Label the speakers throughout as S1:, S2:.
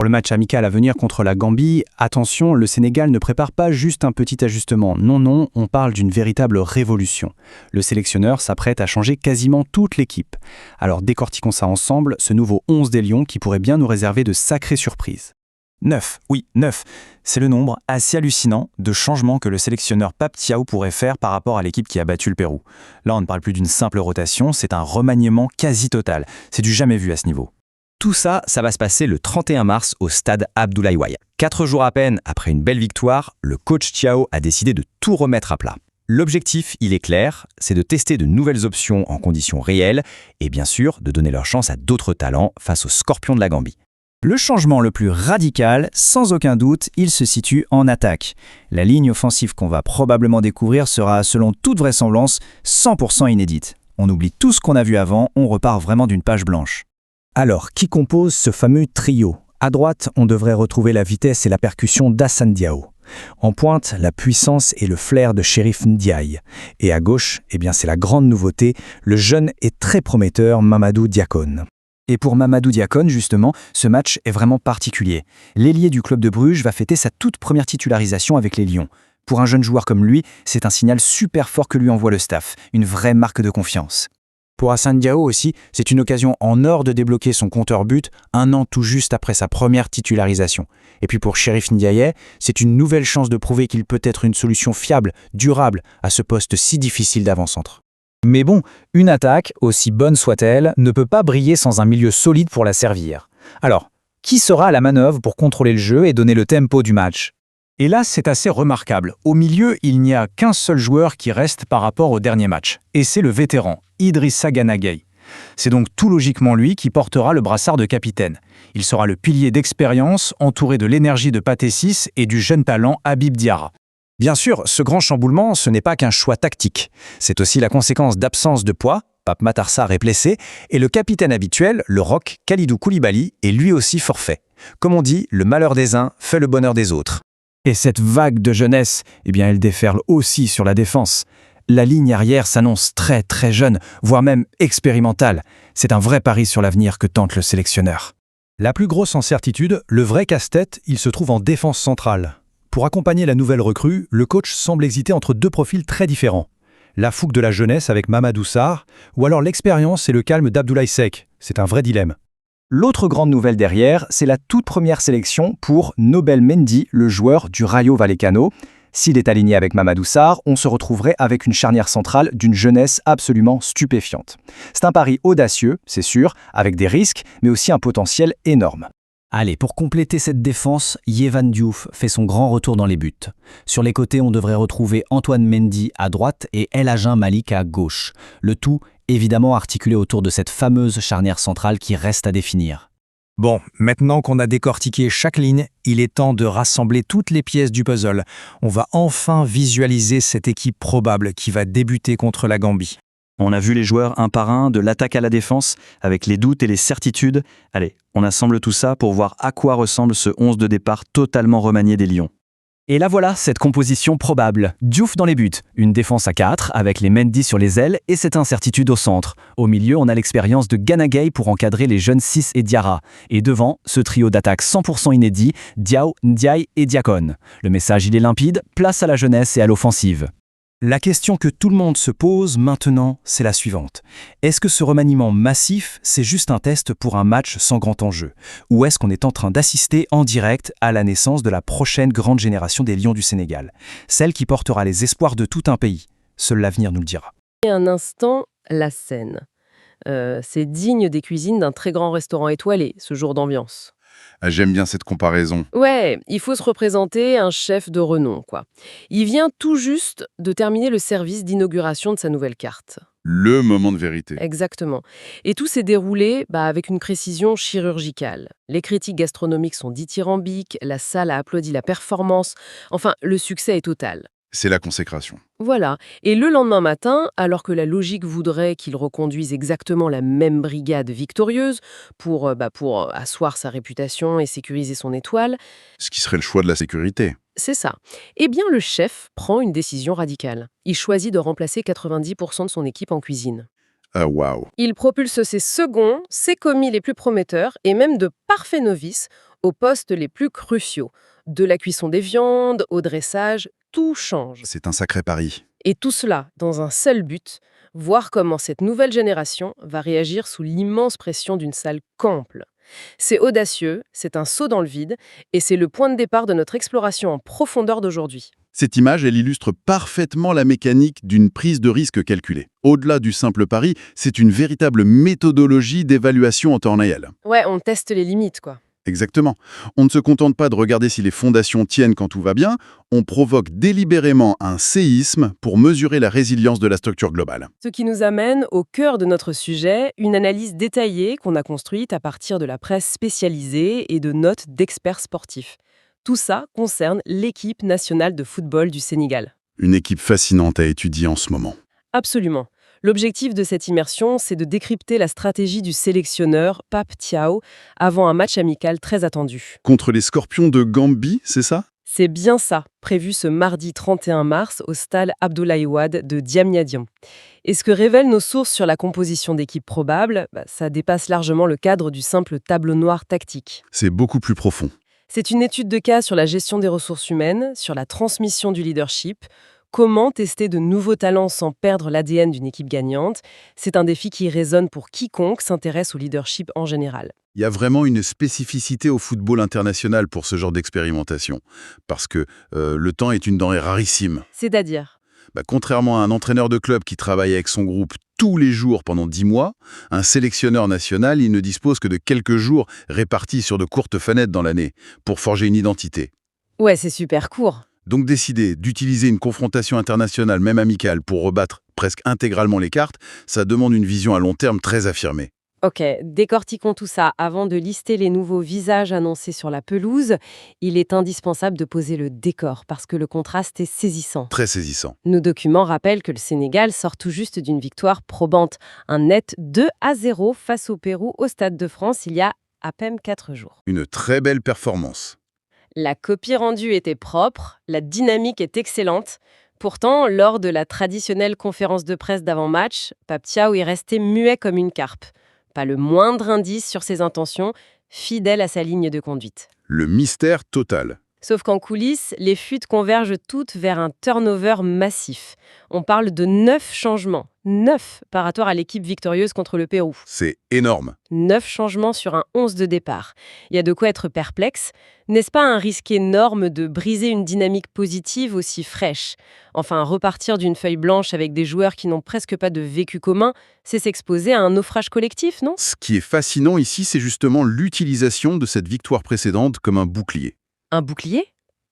S1: Pour le match amical à venir contre la Gambie, attention, le Sénégal ne prépare pas juste un petit ajustement. Non, non, on parle d'une véritable révolution. Le sélectionneur s'apprête à changer quasiment toute l'équipe. Alors décortiquons ça ensemble, ce nouveau 11 des Lions qui pourrait bien nous réserver de sacrées surprises.
S2: 9, oui, 9. C'est le nombre assez hallucinant de changements que le sélectionneur Pape Thiaw pourrait faire par rapport à l'équipe qui a battu le Pérou. Là, on ne parle plus d'une simple rotation, c'est un remaniement quasi total. C'est du jamais vu à ce niveau. Tout ça, ça va se passer le 31 mars au stade Abdoulaye Wade. 4 jours à peine après une belle victoire, le coach Thiaw a décidé de tout remettre à plat. L'objectif, il est clair, c'est de tester de nouvelles options en conditions réelles et bien sûr de donner leur chance à d'autres talents face aux Scorpions de la Gambie.
S3: Le changement le plus radical, sans aucun doute, il se situe en attaque. La ligne offensive qu'on va probablement découvrir sera, selon toute vraisemblance, 100% inédite. On oublie tout ce qu'on a vu avant, on repart vraiment d'une page blanche.
S1: Alors, qui compose ce fameux trio? À droite, on devrait retrouver la vitesse et la percussion d'Hassane Diao. En pointe, la puissance et le flair de Chérif Ndiaye. Et à gauche, c'est la grande nouveauté, le jeune et très prometteur Mamadou Diakone.
S3: Et pour Mamadou Diakone, justement, ce match est vraiment particulier. L'ailier du club de Bruges va fêter sa toute première titularisation avec les Lions. Pour un jeune joueur comme lui, c'est un signal super fort que lui envoie le staff, une vraie marque de confiance.
S1: Pour Hassane Diao aussi, c'est une occasion en or de débloquer son compteur but un an tout juste après sa première titularisation. Et puis pour Chérif Ndiaye, c'est une nouvelle chance de prouver qu'il peut être une solution fiable, durable à ce poste si difficile d'avant-centre.
S3: Mais bon, une attaque, aussi bonne soit-elle, ne peut pas briller sans un milieu solide pour la servir. Alors, qui sera à la manœuvre pour contrôler le jeu et donner le tempo du match ?
S1: Et là, c'est assez remarquable. Au milieu, il n'y a qu'un seul joueur qui reste par rapport au dernier match. Et c'est le vétéran, Idrissa Gana Gueye. C'est donc tout logiquement lui qui portera le brassard de capitaine. Il sera le pilier d'expérience, entouré de l'énergie de Pathé Ciss et du jeune talent Habib Diarra. Bien sûr, ce grand chamboulement, ce n'est pas qu'un choix tactique. C'est aussi la conséquence d'absence de poids. Pape Matar Sarr est blessé, et le capitaine habituel, le Roc Kalidou Koulibaly, est lui aussi forfait. Comme on dit, le malheur des uns fait le bonheur des autres. Et cette vague de jeunesse, elle déferle aussi sur la défense. La ligne arrière s'annonce très très jeune, voire même expérimentale. C'est un vrai pari sur l'avenir que tente le sélectionneur.
S4: La plus grosse incertitude, le vrai casse-tête, il se trouve en défense centrale. Pour accompagner la nouvelle recrue, le coach semble hésiter entre deux profils très différents. La fougue de la jeunesse avec Mamadou Sarr, ou alors l'expérience et le calme d'Abdoulaye Seck. C'est un vrai dilemme.
S3: L'autre grande nouvelle derrière, c'est la toute première sélection pour Nobel Mendy, le joueur du Rayo Vallecano. S'il est aligné avec Mamadou Sarr, on se retrouverait avec une charnière centrale d'une jeunesse absolument stupéfiante. C'est un pari audacieux, c'est sûr, avec des risques, mais aussi un potentiel énorme.
S5: Allez, pour compléter cette défense, Yehvan Diouf fait son grand retour dans les buts. Sur les côtés, on devrait retrouver Antoine Mendy à droite et El Hadji Malick à gauche. Le tout, évidemment, articulé autour de cette fameuse charnière centrale qui reste à définir.
S4: Bon, maintenant qu'on a décortiqué chaque ligne, il est temps de rassembler toutes les pièces du puzzle. On va enfin visualiser cette équipe probable qui va débuter contre la Gambie.
S2: On a vu les joueurs un par un, de l'attaque à la défense, avec les doutes et les certitudes. Allez, on assemble tout ça pour voir à quoi ressemble ce 11 de départ totalement remanié des Lions.
S5: Et là voilà, cette composition probable. Diouf dans les buts, une défense à 4 avec les Mendy sur les ailes et cette incertitude au centre. Au milieu, on a l'expérience de Gana Gueye pour encadrer les jeunes Ciss et Diarra. Et devant, ce trio d'attaque 100% inédit, Diao, Ndiaye et Diakone. Le message, il est limpide, place à la jeunesse et à l'offensive.
S1: La question que tout le monde se pose maintenant, c'est la suivante. Est-ce que ce remaniement massif, c'est juste un test pour un match sans grand enjeu? Ou est-ce qu'on est en train d'assister en direct à la naissance de la prochaine grande génération des Lions du Sénégal? Celle qui portera les espoirs de tout un pays. Seul l'avenir nous le dira.
S6: Et un instant, la scène. C'est digne des cuisines d'un très grand restaurant étoilé, ce jour d'ambiance.
S7: J'aime bien cette comparaison.
S6: Ouais, il faut se représenter un chef de renom, quoi. Il vient tout juste de terminer le service d'inauguration de sa nouvelle carte.
S7: Le moment de vérité.
S6: Exactement. Et tout s'est déroulé avec une précision chirurgicale. Les critiques gastronomiques sont dithyrambiques, la salle a applaudi la performance. Enfin, le succès est total.
S7: C'est la consécration.
S6: Voilà. Et le lendemain matin, alors que la logique voudrait qu'il reconduise exactement la même brigade victorieuse pour asseoir sa réputation et sécuriser son étoile,
S7: Ce qui serait le choix de la sécurité.
S6: c'est ça. Eh bien, le chef prend une décision radicale. Il choisit de remplacer 90% de son équipe en cuisine.
S7: Waouh.
S6: Il propulse ses seconds, ses commis les plus prometteurs et même de parfaits novices aux postes les plus cruciaux. De la cuisson des viandes au dressage, tout change.
S7: C'est un sacré pari.
S6: Et tout cela dans un seul but, voir comment cette nouvelle génération va réagir sous l'immense pression d'une salle qu'ample. C'est audacieux, c'est un saut dans le vide, et c'est le point de départ de notre exploration en profondeur d'aujourd'hui.
S7: Cette image, elle illustre parfaitement la mécanique d'une prise de risque calculée. Au-delà du simple pari, c'est une véritable méthodologie d'évaluation en temps réel.
S6: Ouais, on teste les limites, quoi.
S7: Exactement. On ne se contente pas de regarder si les fondations tiennent quand tout va bien, on provoque délibérément un séisme pour mesurer la résilience de la structure globale.
S6: Ce qui nous amène au cœur de notre sujet, une analyse détaillée qu'on a construite à partir de la presse spécialisée et de notes d'experts sportifs. Tout ça concerne l'équipe nationale de football du Sénégal.
S7: Une équipe fascinante à étudier en ce moment.
S6: Absolument. L'objectif de cette immersion, c'est de décrypter la stratégie du sélectionneur Pape Thiaw avant un match amical très attendu.
S7: Contre les Scorpions de Gambie, c'est ça?
S6: C'est bien ça, prévu ce mardi 31 mars au stade Abdoulaye Wade de Diamniadio. Et ce que révèlent nos sources sur la composition d'équipe probable, ça dépasse largement le cadre du simple tableau noir tactique.
S7: C'est beaucoup plus profond.
S6: C'est une étude de cas sur la gestion des ressources humaines, sur la transmission du leadership. Comment tester de nouveaux talents sans perdre l'ADN d'une équipe gagnante? C'est un défi qui résonne pour quiconque s'intéresse au leadership en général.
S7: Il y a vraiment une spécificité au football international pour ce genre d'expérimentation, parce que le temps est une denrée rarissime.
S6: C'est-à-dire?
S7: Contrairement à un entraîneur de club qui travaille avec son groupe tous les jours pendant 10 mois, un sélectionneur national, il ne dispose que de quelques jours répartis sur de courtes fenêtres dans l'année pour forger une identité.
S6: Ouais, c'est super court.
S7: Donc décider d'utiliser une confrontation internationale, même amicale, pour rebattre presque intégralement les cartes, ça demande une vision à long terme très affirmée.
S6: Ok, décortiquons tout ça. Avant de lister les nouveaux visages annoncés sur la pelouse, il est indispensable de poser le décor parce que le contraste est saisissant.
S7: Très saisissant.
S6: Nos documents rappellent que le Sénégal sort tout juste d'une victoire probante, un net 2-0 face au Pérou au Stade de France il y a à peine 4 jours.
S7: Une très belle performance.
S6: La copie rendue était propre, la dynamique est excellente. Pourtant, lors de la traditionnelle conférence de presse d'avant-match, Pape Thiaw est resté muet comme une carpe. Pas le moindre indice sur ses intentions, fidèle à sa ligne de conduite.
S7: Le mystère total.
S6: Sauf qu'en coulisses, les fuites convergent toutes vers un turnover massif. On parle de 9 changements. 9 par rapport à l'équipe victorieuse contre le Pérou.
S7: C'est énorme.
S6: 9 changements sur un 11 de départ. Il y a de quoi être perplexe. N'est-ce pas un risque énorme de briser une dynamique positive aussi fraîche? Enfin, repartir d'une feuille blanche avec des joueurs qui n'ont presque pas de vécu commun, c'est s'exposer à un naufrage collectif, non?
S7: Ce qui est fascinant ici, c'est justement l'utilisation de cette victoire précédente comme un bouclier.
S6: Un bouclier?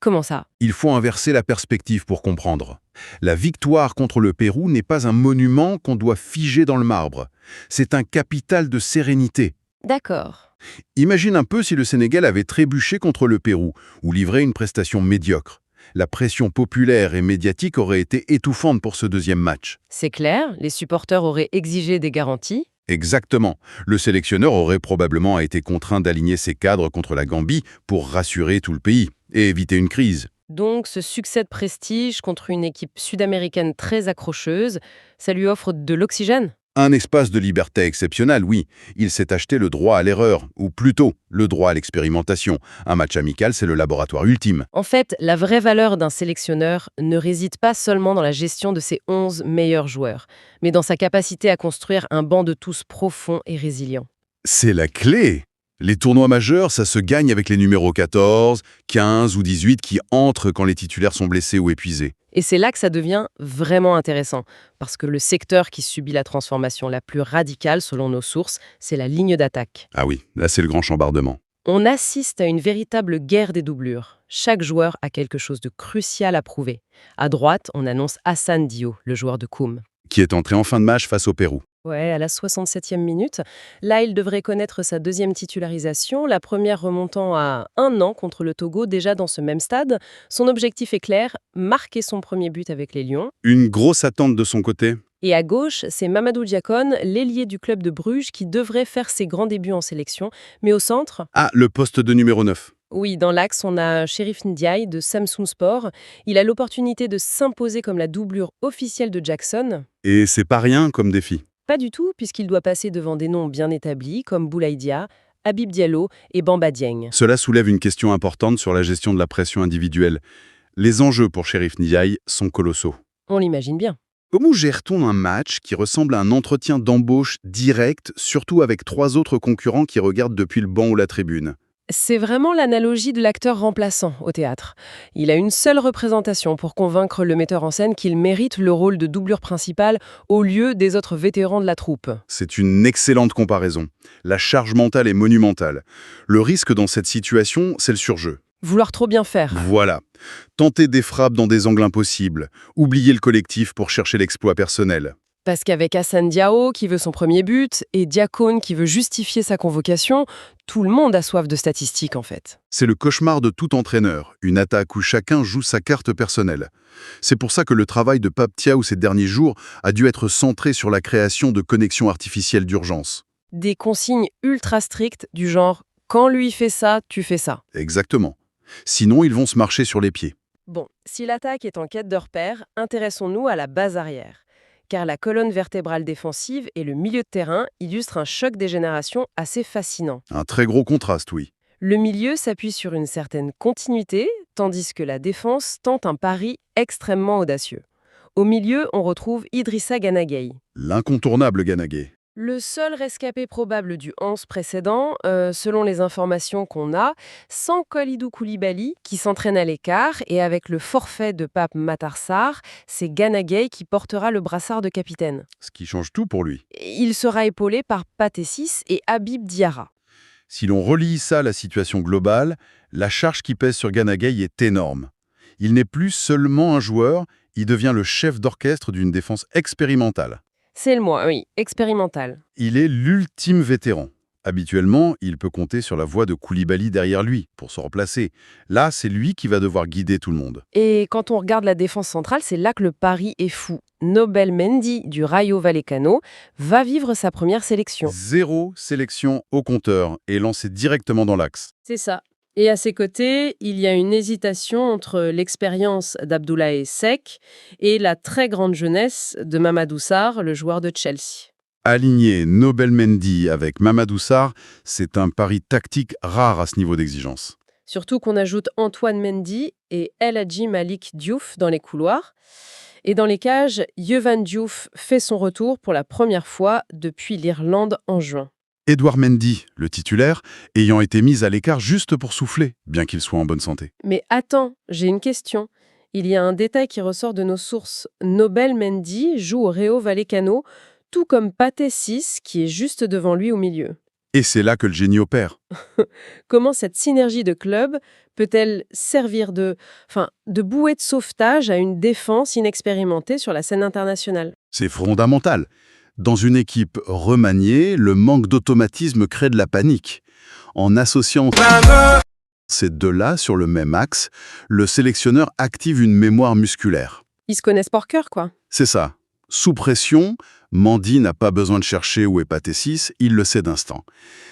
S6: Comment ça?
S7: Il faut inverser la perspective pour comprendre. La victoire contre le Pérou n'est pas un monument qu'on doit figer dans le marbre. C'est un capital de sérénité.
S6: D'accord.
S7: Imagine un peu si le Sénégal avait trébuché contre le Pérou ou livré une prestation médiocre. La pression populaire et médiatique aurait été étouffante pour ce deuxième match.
S6: C'est clair, les supporters auraient exigé des garanties.
S7: Exactement. Le sélectionneur aurait probablement été contraint d'aligner ses cadres contre la Gambie pour rassurer tout le pays et éviter une crise.
S6: Donc, ce succès de prestige contre une équipe sud-américaine très accrocheuse, ça lui offre de l'oxygène?
S7: Un espace de liberté exceptionnel, oui. Il s'est acheté le droit à l'erreur, ou plutôt le droit à l'expérimentation. Un match amical, c'est le laboratoire ultime.
S6: En fait, la vraie valeur d'un sélectionneur ne réside pas seulement dans la gestion de ses 11 meilleurs joueurs, mais dans sa capacité à construire un banc de tous profond et résilient.
S7: C'est la clé. Les tournois majeurs, ça se gagne avec les numéros 14, 15 ou 18 qui entrent quand les titulaires sont blessés ou épuisés.
S6: Et c'est là que ça devient vraiment intéressant, parce que le secteur qui subit la transformation la plus radicale, selon nos sources, c'est la ligne d'attaque.
S7: Ah oui, là c'est le grand chambardement.
S6: On assiste à une véritable guerre des doublures. Chaque joueur a quelque chose de crucial à prouver. À droite, on annonce Hassan Dio, le joueur de Koum.
S7: Qui est entré en fin de match face au Pérou.
S6: Ouais, à la 67e minute. Là, il devrait connaître sa deuxième titularisation, la première remontant à 1 an contre le Togo, déjà dans ce même stade. Son objectif est clair, marquer son premier but avec les Lions.
S7: Une grosse attente de son côté.
S6: Et à gauche, c'est Mamadou Diakone, l'ailier du club de Bruges, qui devrait faire ses grands débuts en sélection. Mais au centre...
S7: Ah, le poste de numéro 9.
S6: Oui, dans l'axe, on a Chérif Ndiaye de Samsung Sport. Il a l'opportunité de s'imposer comme la doublure officielle de Jackson.
S7: Et c'est pas rien comme défi.
S6: Pas du tout, puisqu'il doit passer devant des noms bien établis, comme Boulaïdia, Habib Diallo et Bamba Dieng.
S7: Cela soulève une question importante sur la gestion de la pression individuelle. Les enjeux pour Sheriff Ndiaye sont colossaux.
S6: On l'imagine bien.
S7: Comment gère-t-on un match qui ressemble à un entretien d'embauche direct, surtout avec 3 autres concurrents qui regardent depuis le banc ou la tribune?
S6: C'est vraiment l'analogie de l'acteur remplaçant au théâtre. Il a une seule représentation pour convaincre le metteur en scène qu'il mérite le rôle de doublure principale au lieu des autres vétérans de la troupe.
S7: C'est une excellente comparaison. La charge mentale est monumentale. Le risque dans cette situation, c'est le surjeu.
S6: Vouloir trop bien faire.
S7: Voilà. Tenter des frappes dans des angles impossibles. Oublier le collectif pour chercher l'exploit personnel.
S6: Parce qu'avec Hassan Diao qui veut son premier but et Diakone qui veut justifier sa convocation, tout le monde a soif de statistiques en fait.
S7: C'est le cauchemar de tout entraîneur, une attaque où chacun joue sa carte personnelle. C'est pour ça que le travail de Pape Thiaw ces derniers jours a dû être centré sur la création de connexions artificielles d'urgence.
S6: Des consignes ultra strictes du genre « quand lui fait ça, tu fais ça ».
S7: Exactement. Sinon, ils vont se marcher sur les pieds.
S6: Bon, si l'attaque est en quête de repères, intéressons-nous à la base arrière. Car la colonne vertébrale défensive et le milieu de terrain illustrent un choc des générations assez fascinant.
S7: Un très gros contraste, oui.
S6: Le milieu s'appuie sur une certaine continuité, tandis que la défense tente un pari extrêmement audacieux. Au milieu, on retrouve Idrissa Gana Gueye.
S7: L'incontournable Gana Gueye.
S6: Le seul rescapé probable du 11 précédent, selon les informations qu'on a, sans Kalidou Koulibaly, qui s'entraîne à l'écart, et avec le forfait de Pape Matar Sarr, c'est Gana Gueye qui portera le brassard de capitaine.
S7: Ce qui change tout pour lui.
S6: Il sera épaulé par Pathé Ciss et Habib Diarra.
S7: Si l'on relie ça à la situation globale, la charge qui pèse sur Gana Gueye est énorme. Il n'est plus seulement un joueur, il devient le chef d'orchestre d'une défense expérimentale.
S6: C'est le mot, oui, expérimental.
S7: Il est l'ultime vétéran. Habituellement, il peut compter sur la voix de Koulibaly derrière lui pour se remplacer. Là, c'est lui qui va devoir guider tout le monde.
S6: Et quand on regarde la défense centrale, c'est là que le pari est fou. Nobel Mendy du Rayo Vallecano va vivre sa première sélection.
S7: 0 sélection au compteur et lancé directement dans l'axe.
S6: C'est ça. Et à ses côtés, il y a une hésitation entre l'expérience d'Abdoulaye Seck et la très grande jeunesse de Mamadou Sarr, le joueur de Chelsea.
S7: Aligner Nobel Mendy avec Mamadou Sarr, c'est un pari tactique rare à ce niveau d'exigence.
S6: Surtout qu'on ajoute Antoine Mendy et El Hadji Malick Diouf dans les couloirs. Et dans les cages, Yevan Diouf fait son retour pour la première fois depuis l'Irlande en juin.
S7: Edouard Mendy, le titulaire, ayant été mis à l'écart juste pour souffler, bien qu'il soit en bonne santé.
S6: Mais attends, j'ai une question. Il y a un détail qui ressort de nos sources. Nobel Mendy joue au Rayo Vallecano, tout comme Pathé Ciss, qui est juste devant lui au milieu.
S7: Et c'est là que le génie opère.
S6: Comment cette synergie de clubs peut-elle servir de bouée de sauvetage à une défense inexpérimentée sur la scène internationale?
S7: C'est fondamental. Dans une équipe remaniée, le manque d'automatisme crée de la panique. En associant ces deux-là sur le même axe, le sélectionneur active une mémoire musculaire.
S6: Ils se connaissent par cœur, quoi.
S7: C'est ça. Sous pression, Mendy n'a pas besoin de chercher où est Pathé Ciss, il le sait d'instant.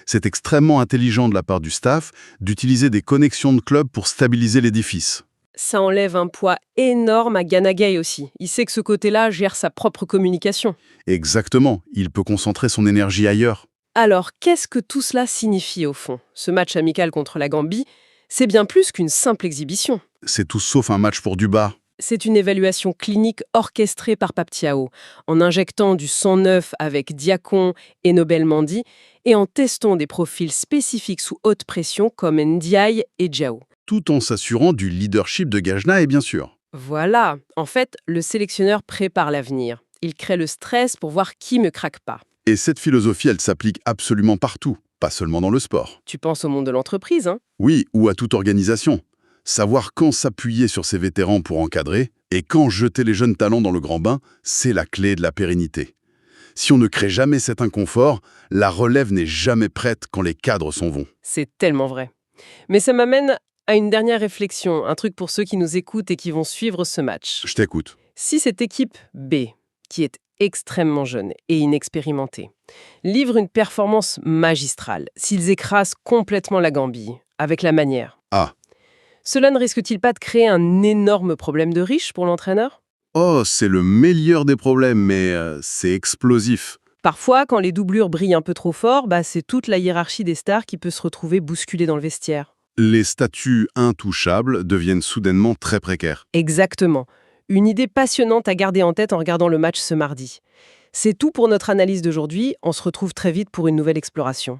S7: C'est extrêmement intelligent de la part du staff d'utiliser des connexions de club pour stabiliser l'édifice.
S6: Ça enlève un poids énorme à Gana Gueye aussi. Il sait que ce côté-là gère sa propre communication.
S7: Exactement, il peut concentrer son énergie ailleurs.
S6: Alors, qu'est-ce que tout cela signifie au fond? Ce match amical contre la Gambie, c'est bien plus qu'une simple exhibition.
S7: C'est tout sauf un match pour du bas.
S6: C'est une évaluation clinique orchestrée par Pape Thiaw, en injectant du sang neuf avec Diakone et Nobel Mendy, et en testant des profils spécifiques sous haute pression comme Ndiaye et Diao.
S7: Tout en s'assurant du leadership de Gajna, et bien sûr.
S6: Voilà, en fait, le sélectionneur prépare l'avenir. Il crée le stress pour voir qui ne craque pas.
S7: Et cette philosophie, elle s'applique absolument partout, pas seulement dans le sport.
S6: Tu penses au monde de l'entreprise, hein?
S7: Oui, ou à toute organisation. Savoir quand s'appuyer sur ses vétérans pour encadrer et quand jeter les jeunes talents dans le grand bain, c'est la clé de la pérennité. Si on ne crée jamais cet inconfort, la relève n'est jamais prête quand les cadres s'en vont.
S6: C'est tellement vrai. Mais ça m'amène à une dernière réflexion, un truc pour ceux qui nous écoutent et qui vont suivre ce match.
S7: Je t'écoute.
S6: Si cette équipe B, qui est extrêmement jeune et inexpérimentée, livre une performance magistrale, s'ils écrasent complètement la Gambie, avec la manière, cela ne risque-t-il pas de créer un énorme problème de riche pour l'entraîneur?
S7: Oh, c'est le meilleur des problèmes, mais c'est explosif.
S6: Parfois, quand les doublures brillent un peu trop fort, c'est toute la hiérarchie des stars qui peut se retrouver bousculée dans le vestiaire.
S7: Les statuts intouchables deviennent soudainement très précaires.
S6: Exactement. Une idée passionnante à garder en tête en regardant le match ce mardi. C'est tout pour notre analyse d'aujourd'hui. On se retrouve très vite pour une nouvelle exploration.